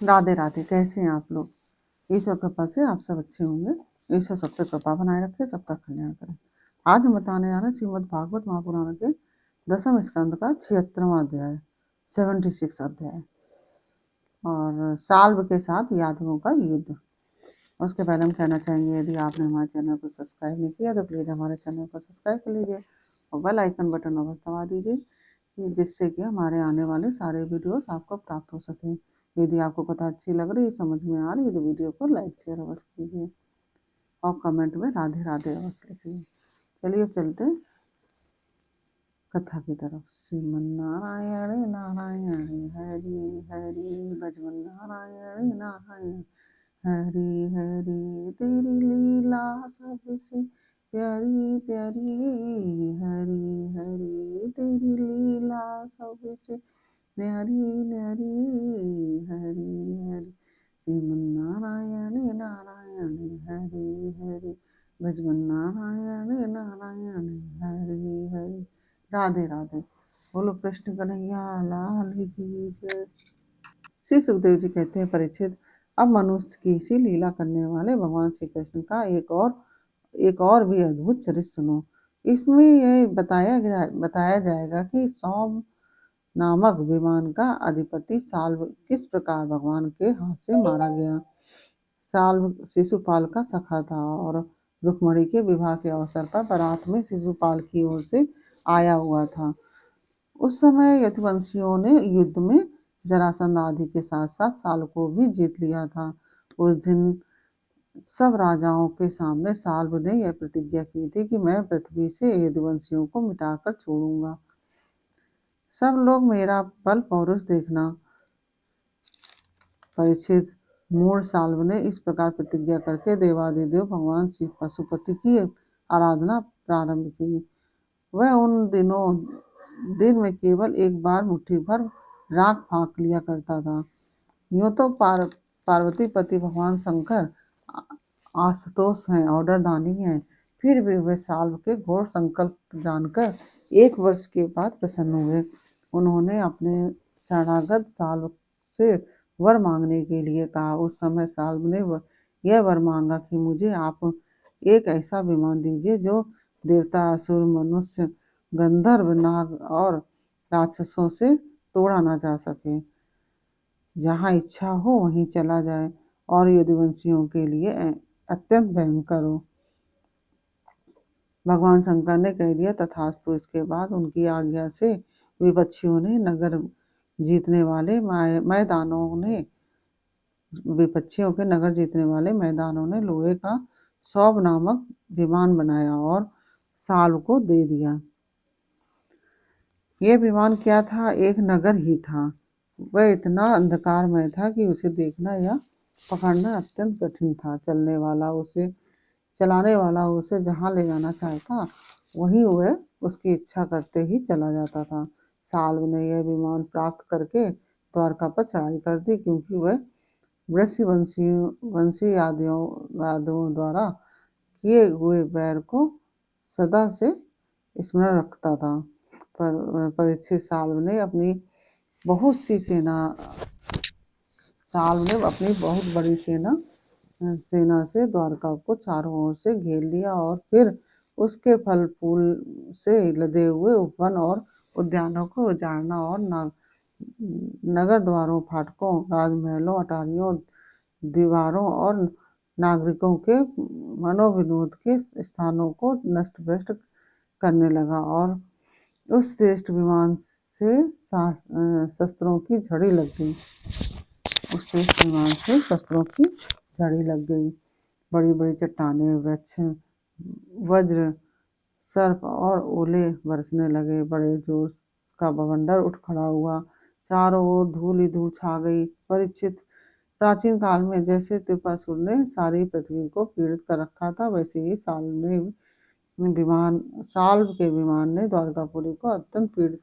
राधे राधे। कैसे हैं आप लोग? ईश्वर कृपा से आप सब अच्छे होंगे। ईश्वर सब पे कृपा बनाए रखे, सबका कल्याण करे। आज हम बताने जा रहे हैं श्रीमद् भागवत महापुराण के 10वें स्कंद का 76वां अध्याय, 76 अध्याय, और साल्व के साथ यादवों का युद्ध। उसके पहले हम कहना चाहेंगे, यदि आपने हमारे चैनल को सब्सक्राइब नहीं किया तो प्लीज़ हमारे चैनल को सब्सक्राइब कर लीजिए और बेल आइकन बटन अवश्य दबा दीजिए, जिससे कि हमारे आने वाले सारे वीडियोस आपको प्राप्त हो सकें। यदि आपको कथा अच्छी लग रही है, समझ में आ रही है, तो वीडियो को लाइक शेयर अवश्य कीजिए और कमेंट में राधे राधे अवश्य लिखिए। चलिए अब चलते हैं कथा की तरफ। श्रीमन्नारायण नारायण हरि हरि भजन नारायण नारायण हरि हरि, तेरी लीला सबसे प्यारी प्यारी, हरि हरि तेरी लीला सबसे न्यारी न्यारी, हरि हरि श्रीमन्नारायण नारायण हरि हरि भजन नारायण नारायण हरि हरि। राधे राधे। बोलो कृष्ण कन्हैया लाल की जय। श्री सुखदेव जी कहते हैं, परीक्षित, अब मनुष्य की सी लीला करने वाले भगवान श्री कृष्ण का एक और भी अद्भुत चरित्र सुनो। इसमें यह बताया जाएगा कि सौम नामक विमान का अधिपति साल्व किस प्रकार भगवान के हाथ से मारा गया। साल्व शिशुपाल का सखा था और रुक्मणी के विवाह के अवसर पर बारात में शिशुपाल की ओर से आया हुआ था। उस समय यदुवंशियों ने युद्ध में जरासंध आदि के साथ साथ साल को भी जीत लिया था। उस दिन सब राजाओं के सामने साल्व ने यह प्रतिज्ञा की थी कि मैं पृथ्वी से यदुवंशियों को मिटाकर छोड़ूंगा। सब लोग मेरा बल पौरुष देखना। परीक्षित, मूढ़ साल्व ने इस प्रकार प्रतिज्ञा करके देवादिदेव भगवान शिव पशुपति की आराधना प्रारंभ की। वह उन दिन में केवल एक बार मुट्ठी भर राख फाँक लिया करता था। यूँ तो पार्वती पति भगवान शंकर आशुतोष हैं, ऑर्डर दानी हैं, फिर भी वे साल्व के घोर संकल्प जानकर 1 वर्ष के बाद प्रसन्न हुए। उन्होंने अपने शरणागत साल्व से वर मांगने के लिए कहा। उस समय साल्व ने यह वर मांगा कि मुझे आप एक ऐसा विमान दीजिए जो देवता, असुर, मनुष्य, गंधर्व, नाग और राक्षसों से तोड़ा न जा सके। जहाँ इच्छा हो वहीं चला जाए और यदुवंशियों के लिए अत्यंत भयंकर हो। भगवान शंकर ने कह दिया तथास्तु। इसके बाद उनकी आज्ञा से विपक्षियों ने नगर जीतने वाले मैदानों ने लोहे का सौभ नामक विमान बनाया और साल्व को दे दिया। यह विमान क्या था? एक नगर ही था। वह इतना अंधकारमय था कि उसे देखना या पकड़ना अत्यंत कठिन था। चलाने वाला उसे जहाँ ले जाना चाहता वहीं वह उसकी इच्छा करते ही चला जाता था। साल्व ने यह विमान प्राप्त करके द्वारका पर चढ़ाई कर दी, क्योंकि वह वंशी यादवों द्वारा किए हुए बैर को सदा से स्मरण रखता था। पर परीक्षित, साल्व ने अपनी बहुत बहुत बड़ी सेना से द्वारका को चारों ओर से घेर लिया और फिर उसके फल फूल से लदे हुए वन और उद्यानों को उजाड़ना और नगर द्वारों, फाटकों, राजमहलों, अटारियों, दीवारों और नागरिकों के मनोविनोद के स्थानों को नष्ट भ्रष्ट करने लगा। और उस श्रेष्ठ विमान से शस्त्रों की झड़ी लग गई। बड़ी बड़ी चट्टानें, वृक्ष, वज्र, सर्प और ओले बरसने लगे। बड़े जोर का बवंडर उठ खड़ा हुआ। चारों ओर धूल ही धूल छा गई। परीक्षित, प्राचीन काल में जैसे त्रिपुरासुर ने सारी पृथ्वी को पीड़ित कर रखा था, वैसे ही साल्व के विमान ने द्वारकापुरी को अत्यंत पीड़ित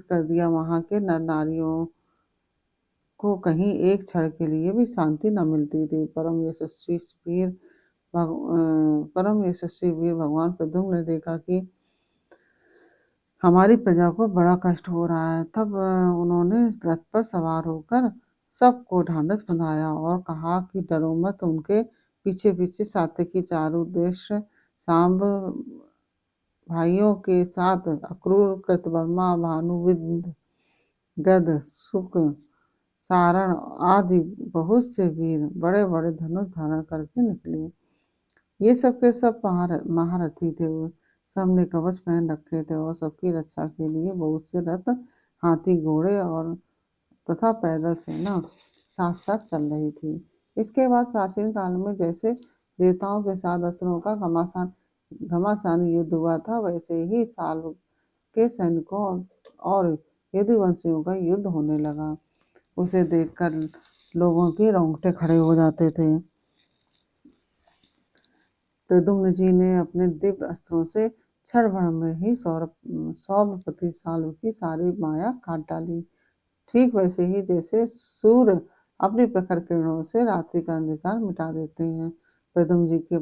कर दिया। वहां के नर नारियों को कहीं एक क्षण के लिए भी शांति न मिलती थी। परम यशस्वी वीर भगवान प्रद्युम्न ने देखा कि हमारी प्रजा को बड़ा कष्ट हो रहा है। तब उन्होंने रथ पर सवार होकर सबको ढांढस बंधाया और कहा कि डरो मत। उनके पीछे पीछे सात्यकी, चारुदेश, सांब भाइयों के साथ अक्रूर, कृतवर्मा, भानुविंद, गद, शुक, सारण आदि बहुत से वीर बड़े बड़े धनुष धारण करके निकले। ये सब के सब महारथी थे। वो सबने कवच पहन रखे थे और सबकी रक्षा के लिए बहुत से रथ, हाथी, घोड़े और तथा पैदल सेना साथ साथ चल रही थी। इसके बाद प्राचीन काल में जैसे देवताओं के साथ असुरों का घमासानी युद्ध हुआ था, वैसे ही साल के सैनिकों और यदुवंशियों का युद्ध होने लगा। उसे देखकर लोगों के रोंगटे खड़े हो जाते थे। प्रद्युम्न जी ने अपने दिव्य अस्त्रों से क्षण भर में ही सौम्यपति साल्व की सारी माया काट डाली। ठीक वैसे ही जैसे सूर्य अपनी प्रखर किरणों से रात्रि का अंधकार मिटा देते हैं। प्रद्युम्न जी के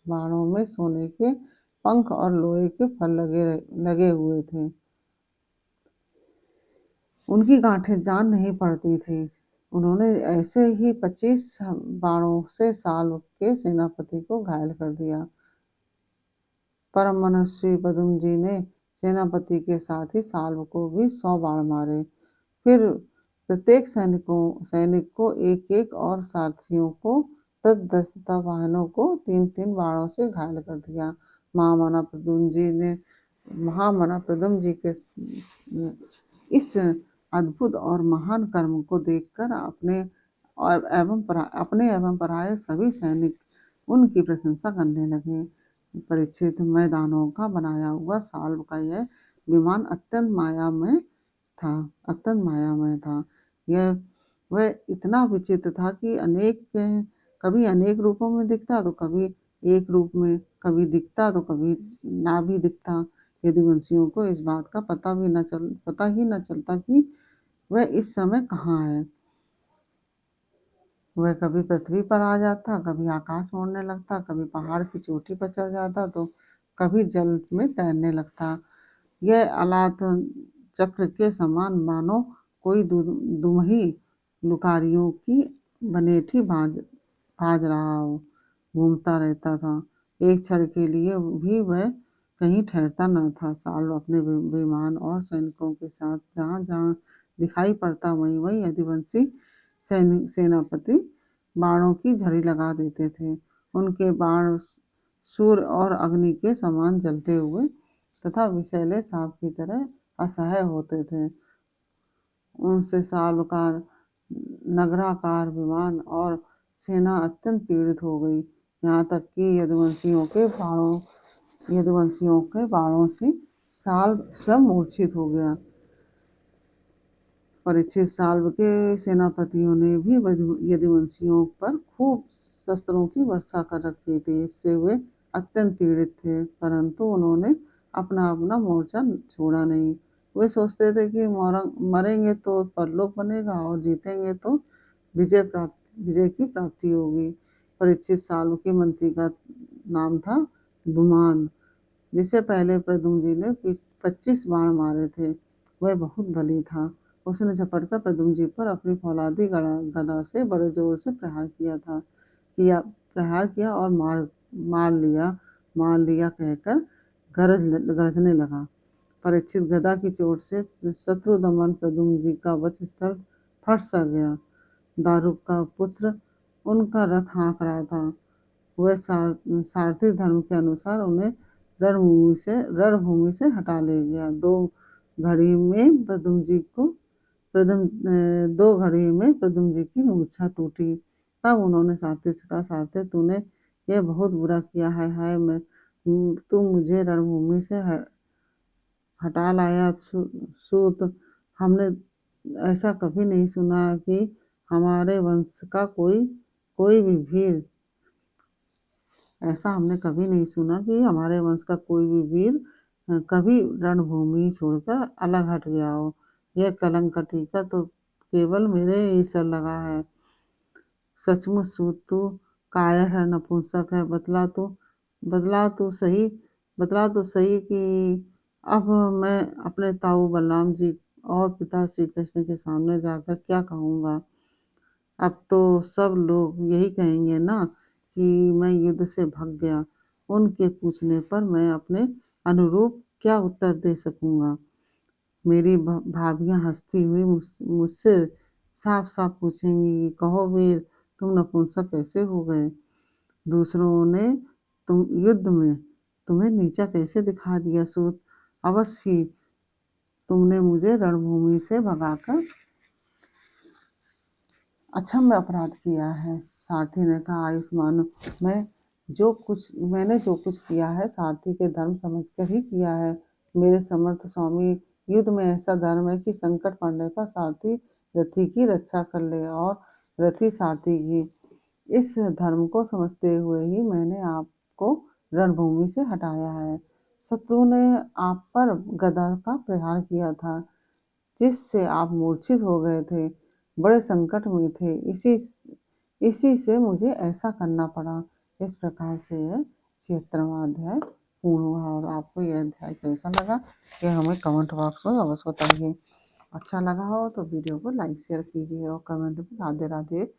बाणों में सोने के पंख और लोहे के फल लगे हुए थे। उनकी गांठें जान नहीं पड़ती थी। उन्होंने ऐसे ही 25 बाणों से साल्व के सेनापति को घायल कर दिया। परम मनस्वी प्रद्युम्न जी ने सेनापति के साथ ही साल्व को भी 100 बाण मारे। फिर प्रत्येक सैनिक को एक एक और सारथियों को 10-10 तथा वाहनों को 3-3 बाणों से घायल कर दिया। महामना प्रद्युम्न जी के इस अद्भुत और महान कर्म को देखकर अपने एवं पराये सभी सैनिक उनकी प्रशंसा करने लगे। परीक्षित, मैदानों का बनाया हुआ साल्व का यह विमान अत्यंत मायामय था। वह इतना विचित्र था कि कभी अनेक रूपों में दिखता तो कभी एक रूप में, कभी दिखता तो कभी ना भी दिखता। यदुवंशियों को इस बात का पता ही न चलता कि वह इस समय कहाँ है। वह कभी पृथ्वी पर आ जाता, कभी आकाश में उड़ने लगता, कभी पहाड़ की चोटी पर चढ़ जाता तो कभी जल में तैरने लगता। यह अलात चक्र के समान मानो कोई दुमही लुकारियों की बनेठी भाज रहा हो, घूमता रहता था। एक क्षण के लिए भी वह कहीं ठहरता न था। साल्व अपने विमान और सैनिकों के साथ जहाँ जहाँ दिखाई पड़ता वहीं वहीं यदुवंशी सेनापति बाणों की झड़ी लगा देते थे। उनके बाण सूर्य और अग्नि के समान जलते हुए तथा विषैले सांप की तरह असह्य होते थे। उनसे साल्व का नगराकार विमान और सेना अत्यंत पीड़ित हो गई। यहाँ तक कि यदुवंशियों के बाणों से साल्व स्वयं मूर्छित हो गया। परीक्षित साल्व के सेनापतियों ने भी यदुवंशियों पर खूब शस्त्रों की वर्षा कर रखी थी। इससे वे अत्यंत पीड़ित थे, परंतु उन्होंने अपना अपना मोर्चा छोड़ा नहीं। वे सोचते थे कि मरेंगे तो परलोक बनेगा और जीतेंगे तो विजय की प्राप्ति होगी। परीक्षित साल्व के मंत्री का नाम था धूमान, जिसे पहले प्रद्युम्न जी ने 25 बाण मारे थे। वह बहुत बली था। उसने झपटकर प्रद्युम्न जी पर अपनी फौलादी गदा से बड़े जोर से प्रहार किया और मार लिया कहकर गरजने लगा। परीक्षित गदा की चोट से शत्रु दमन प्रद्युम्न जी का वक्षस्थल फट सा गया। दारुक का पुत्र उनका रथ हाँक रहा था। वह सारथी धर्म के अनुसार उन्हें रणभूमि से हटा ले गया। दो घड़ी में प्रद्युम्न जी की मूर्छा टूटी। तब उन्होंने सारथी से कहा, सारथी तूने यह बहुत बुरा किया है। हाय तू मुझे रणभूमि से हटा लाया सूत। हमने ऐसा कभी नहीं सुना कि हमारे वंश का कोई भी वीर ऐसा हमने कभी नहीं सुना कि हमारे वंश का कोई भी वीर कभी रणभूमि छोड़कर अलग हट गया हो। यह कलंक का टीका तो केवल मेरे ही सर लगा है। सचमुच सूत तू कायर है, नपुंसक है। बतला तो सही कि अब मैं अपने ताऊ बलराम जी और पिता श्री कृष्ण के सामने जाकर क्या कहूँगा। अब तो सब लोग यही कहेंगे ना कि मैं युद्ध से भाग गया। उनके पूछने पर मैं अपने अनुरूप क्या उत्तर दे सकूँगा। मेरी भाभियाँ हंसती हुई मुझसे साफ साफ पूछेंगी कि कहो वीर, तुम नपुंसक कैसे हो गए। दूसरों ने तुम युद्ध में तुम्हें नीचा कैसे दिखा दिया सूत। अवश्य ही तुमने मुझे रणभूमि से भगाकर अक्षम्य अपराध किया है। सारथी ने कहा, आयुष्मान, मैंने जो कुछ किया है सारथी के धर्म समझकर ही किया है। मेरे समर्थ स्वामी, युद्ध में ऐसा धर्म है कि संकट पड़ने पर सारथी रथी की रक्षा कर ले और रथी सारथी की। इस धर्म को समझते हुए ही मैंने आपको रणभूमि से हटाया है। शत्रु ने आप पर गदा का प्रहार किया था, जिससे आप मूर्छित हो गए थे, बड़े संकट में थे। इसी से मुझे ऐसा करना पड़ा। इस प्रकार से यह 76वां अध्याय पूर्ण हुआ। और आपको यह अध्याय कैसा लगा ये हमें कमेंट बॉक्स में अवश्य बताइए। अच्छा लगा हो तो वीडियो को लाइक शेयर कीजिए और कमेंट में राधे राधे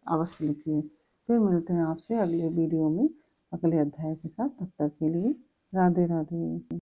अवश्य लिखिए। फिर मिलते हैं आपसे अगले वीडियो में अगले अध्याय के साथ। तब तक के लिए राधे राधे।